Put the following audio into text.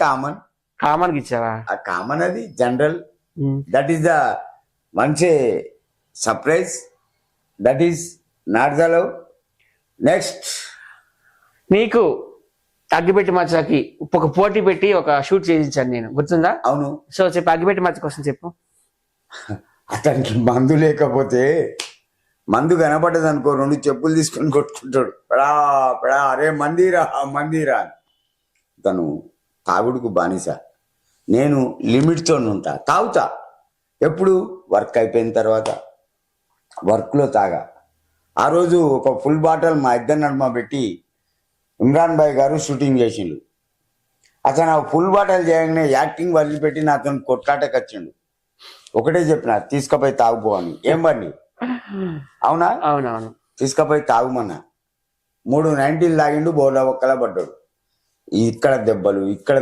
Common. Common కి ఇచ్చావా? ఆ కామన్ అది జనరల్. దట్ ఈస్ ద మంచి surprise. That is not the love. Next నీకు అగ్గిపెట్టి మచ్చకి ఒక పోటీ పెట్టి ఒక షూట్ చేయించాను నేను, గుర్తుందా? అవును. సో చెప్పు, అగ్గిపెట్టి మచ్చ కోసం చెప్పు. అతనికి మందు లేకపోతే, మందు కనపడ్డది అనుకో 2 చెప్పులు తీసుకొని కొట్టుకుంటాడు. పెడా పెడా, అరే మందిరా మందిరా. తను తాగుడుకు బానిస. నేను లిమిట్తో ఉంటా, తాగుతా. ఎప్పుడు వర్క్ అయిపోయిన తర్వాత, వర్క్లో తాగా. ఆ రోజు ఒక ఫుల్ బాటిల్ మా ఇద్దరు నడుమ పెట్టి ఇమ్రాన్ భాయ్ గారు షూటింగ్ చేసిండు. అతను ఆ ఫుల్ బాటిల్ చేయగానే యాక్టింగ్ వదిలిపెట్టి నా అతను కొట్లాటకు వచ్చిండు. ఒకటే చెప్పిన, తీసుకుపోయి తాగుపో అని. ఏం బండి, అవునా? అవునవును. తీసుకుపోయి తాగుమన్నా. 3 90 తాగిండు, బోర్ల ఒక్కలా పడ్డాడు. ఇక్కడ దెబ్బలు, ఇక్కడ